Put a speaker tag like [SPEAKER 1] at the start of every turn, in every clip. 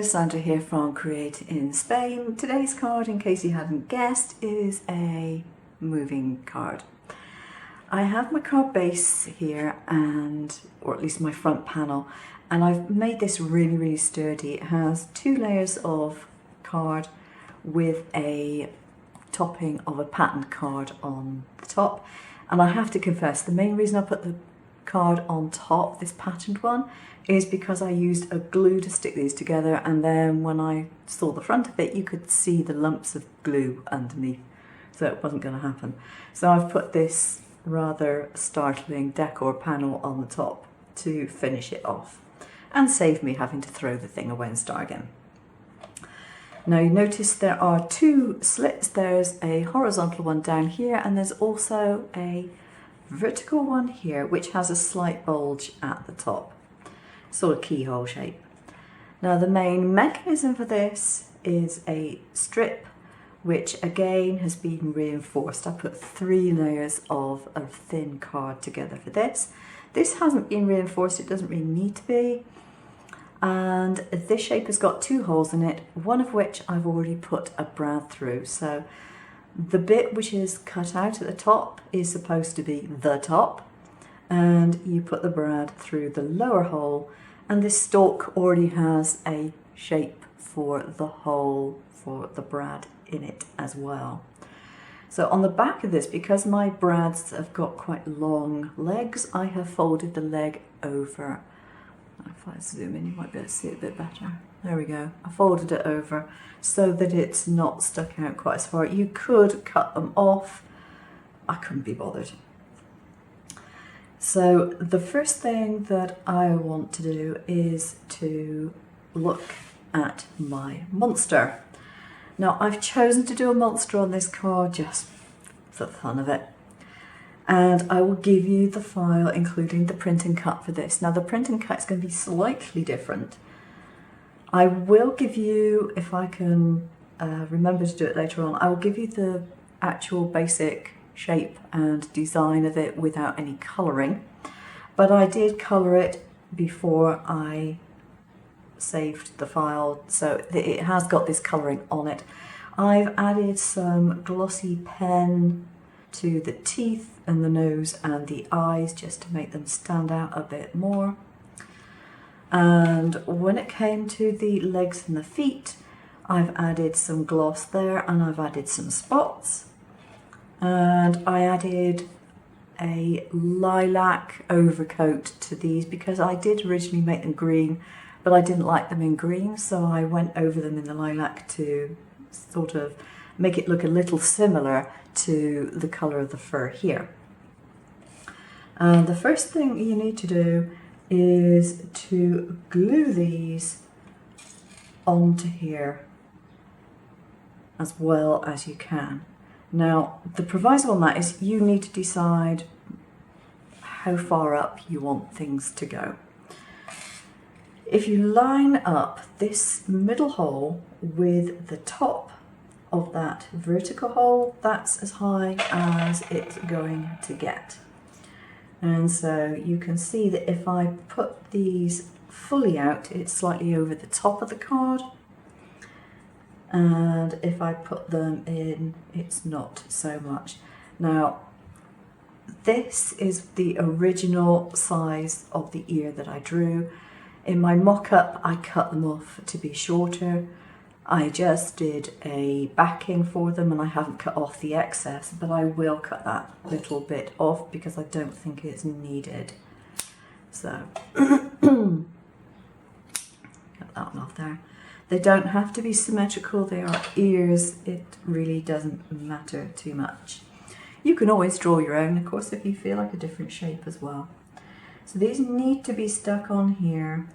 [SPEAKER 1] Sandra here from Create in Spain. Today's card, in case you hadn't guessed, is a moving card. I have my card base here, or at least my front panel, and I've made this really sturdy. It has 2 layers of card with a topping of a patterned card on the top. And I have to confess, the main reason I put the card on top, this patterned one, is because I used a glue to stick these together, and then when I saw the front of it you could see the lumps of glue underneath, so it wasn't going to happen. So I've put this rather startling decor panel on the top to finish it off and save me having to throw the thing away and start again. Now you notice there are 2 slits. There's a horizontal one down here and there's also a vertical one here which has a slight bulge at the top, sort of keyhole shape. Now the main mechanism for this is a strip which again has been reinforced. I put 3 layers of a thin card together for this. This hasn't been reinforced, it doesn't really need to be. And this shape has got 2 holes in it, one of which I've already put a brad through. So the bit which is cut out at the top is supposed to be the top, and you put the brad through the lower hole, and this stalk already has a shape for the hole for the brad in it as well. So on the back of this, because my brads have got quite long legs, I have folded the leg over. If I zoom in you might be able to see it a bit better. There we go. I folded it over so that it's not stuck out quite as far. You could cut them off. I couldn't be bothered. So the first thing that I want to do is to look at my monster. Now I've chosen to do a monster on this card just for the fun of it. And I will give you the file including the print and cut for this. Now the print and cut is going to be slightly different. I will give you, if I can remember to do it later on, I will give you the actual basic shape and design of it without any colouring. But I did colour it before I saved the file, so it has got this colouring on it. I've added some glossy pen to the teeth and the nose and the eyes just to make them stand out a bit more. And when it came to the legs and the feet, I've added some gloss there, and I've added some spots, and I added a lilac overcoat to these because I did originally make them green, but I didn't like them in green, so I went over them in the lilac to sort of make it look a little similar to the colour of the fur here. And the first thing you need to do is to glue these onto here as well as you can. Now the proviso on that is you need to decide how far up you want things to go. If you line up this middle hole with the top of that vertical hole, that's as high as it's going to get. And so you can see that if I put these fully out, it's slightly over the top of the card, and if I put them in, it's not so much. Now this is the original size of the ear that I drew. In my mock-up I cut them off to be shorter. I just did a backing for them and I haven't cut off the excess, but I will cut that little bit off because I don't think it's needed. So cut that one off there. They don't have to be symmetrical, they are ears, it really doesn't matter too much. You can always draw your own, of course, if you feel like a different shape as well. So these need to be stuck on here,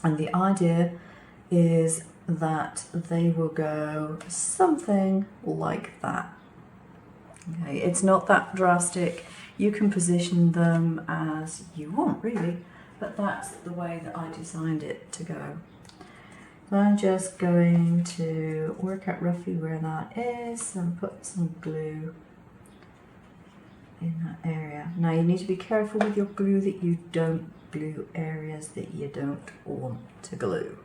[SPEAKER 1] and the idea is that they will go something like that. Okay, it's not that drastic. You can position them as you want really, but that's the way that I designed it to go. So I'm just going to work out roughly where that is and put some glue in that area. Now you need to be careful with your glue that you don't glue areas that you don't want to glue.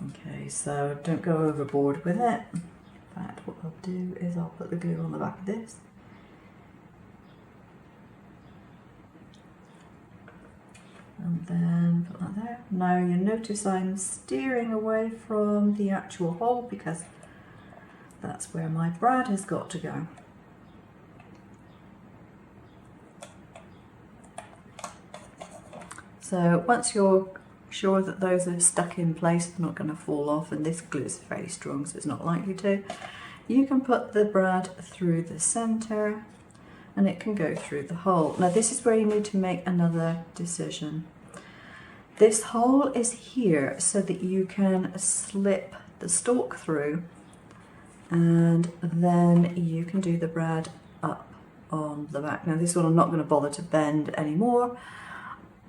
[SPEAKER 1] Okay, so don't go overboard with it. In fact, what I'll do is I'll put the glue on the back of this. And then put that there. Now you notice I'm steering away from the actual hole because that's where my brad has got to go. So once you're sure that those are stuck in place, they're not going to fall off, and this glue is fairly strong so it's not likely to, you can put the brad through the centre and it can go through the hole. Now this is where you need to make another decision. This hole is here so that you can slip the stalk through, and then you can do the brad up on the back. Now this one I'm not going to bother to bend anymore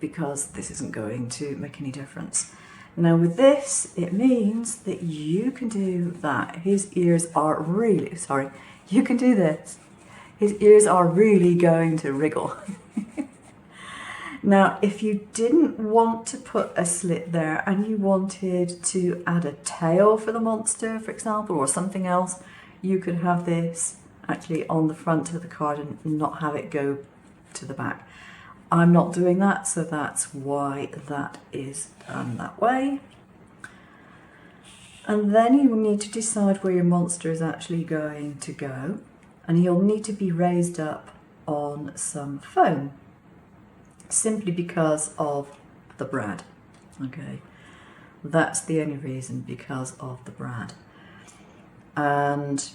[SPEAKER 1] because this isn't going to make any difference. Now with this, it means that you can do that. His ears are really, sorry, you can do this. His ears are really going to wriggle. Now, if you didn't want to put a slit there and you wanted to add a tail for the monster, for example, or something else, you could have this actually on the front of the card and not have it go to the back. I'm not doing that, so that's why that is done that way. And then you will need to decide where your monster is actually going to go, and he'll need to be raised up on some foam, simply because of the brad. Okay, that's the only reason, because of the brad. And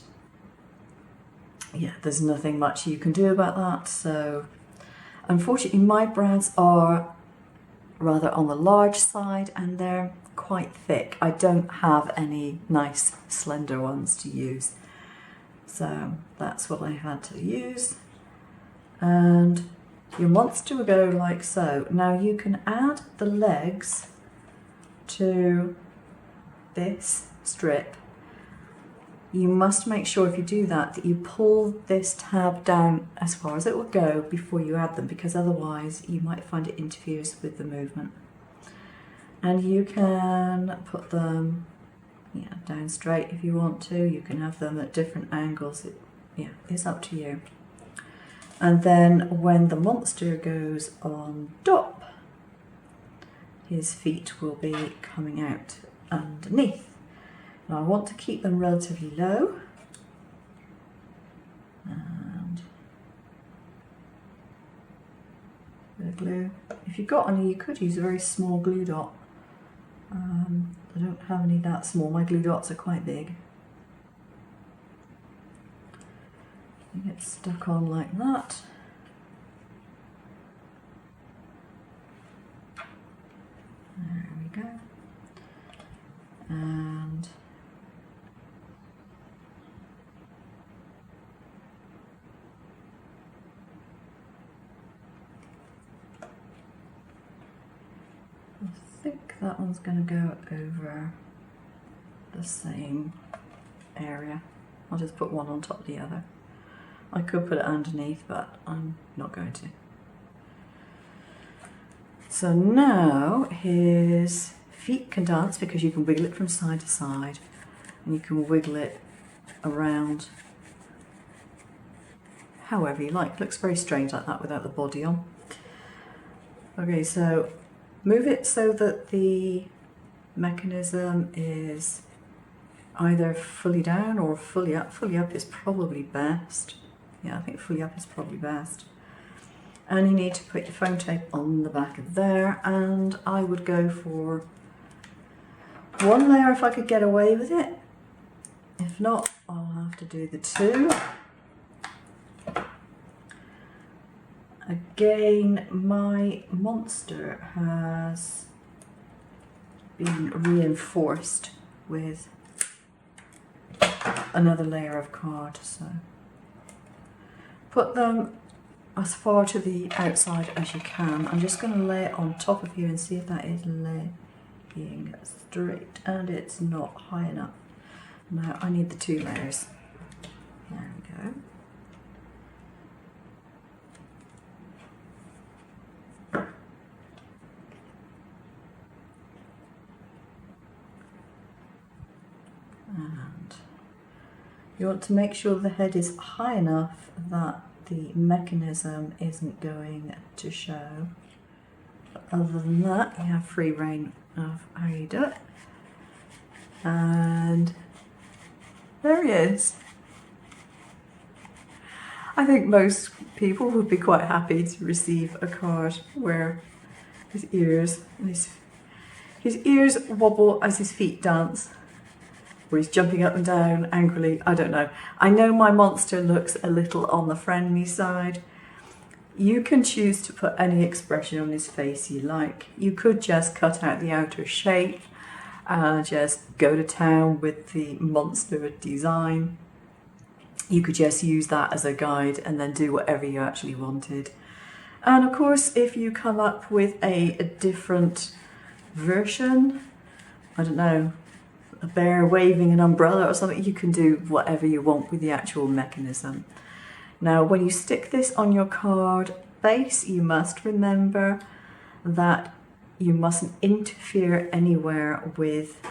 [SPEAKER 1] yeah, there's nothing much you can do about that. So unfortunately my brads are rather on the large side and they're quite thick. I don't have any nice slender ones to use, so that's what I had to use. And your monster will go like so. Now you can add the legs to this strip. You must make sure if you do that you pull this tab down as far as it will go before you add them, because otherwise you might find it interferes with the movement. And you can put them down straight if you want to. You can have them at different angles. It's up to you. And then when the monster goes on top, his feet will be coming out underneath. Now I want to keep them relatively low, and a bit of glue. If you've got any, you could use a very small glue dot. I don't have any that small. My glue dots are quite big. You get stuck on like that. There we go. And I think that one's going to go over the same area. I'll just put one on top of the other. I could put it underneath, but I'm not going to. So now his feet can dance, because you can wiggle it from side to side and you can wiggle it around however you like. It looks very strange like that without the body on. Okay, so move it so that the mechanism is either fully down or fully up. Fully up is probably best. Yeah, I think fully up is probably best. And you need to put your foam tape on the back of there, and I would go for one layer if I could get away with it. If not, I'll have to do the two. Again, my monster has been reinforced with another layer of card, so put them as far to the outside as you can. I'm just going to lay it on top of here and see if that is laying straight, and it's not high enough. Now I need the two layers. There we go. You want to make sure the head is high enough that the mechanism isn't going to show. But other than that, you have free rein of how you do it. And there he is. I think most people would be quite happy to receive a card where his ears wobble as his feet dance, or he's jumping up and down angrily. I don't know. I know my monster looks a little on the friendly side. You can choose to put any expression on his face you like. You could just cut out the outer shape and just go to town with the monster design. You could just use that as a guide and then do whatever you actually wanted. And of course, if you come up with a different version, I don't know, a bear waving an umbrella or something, you can do whatever you want with the actual mechanism. Now, when you stick this on your card base, you must remember that you mustn't interfere anywhere with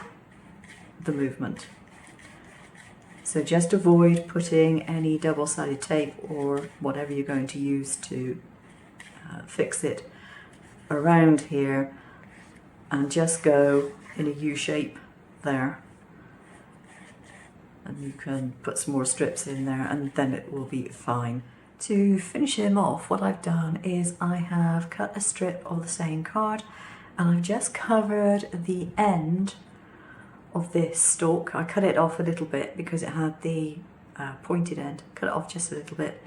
[SPEAKER 1] the movement. So just avoid putting any double-sided tape or whatever you're going to use to fix it around here, and just go in a U shape there. And you can put some more strips in there and then it will be fine. To finish him off, what I've done is I have cut a strip of the same card and I've just covered the end of this stalk. I cut it off a little bit because it had the pointed end. Cut it off just a little bit,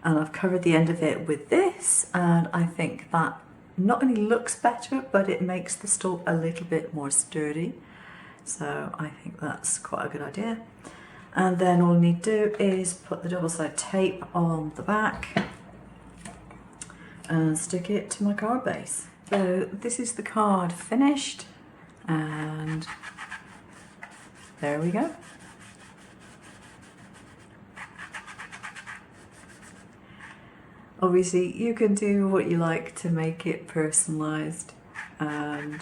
[SPEAKER 1] and I've covered the end of it with this, and I think that not only looks better, but it makes the stalk a little bit more sturdy. So I think that's quite a good idea. And then all you need to do is put the double-sided tape on the back and stick it to my card base. So this is the card finished, and there we go. Obviously, you can do what you like to make it personalised, and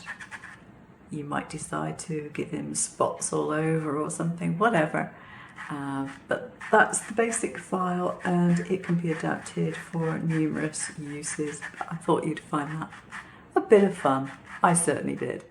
[SPEAKER 1] you might decide to give him spots all over or something, whatever. But that's the basic file, and it can be adapted for numerous uses. I thought you'd find that a bit of fun. I certainly did.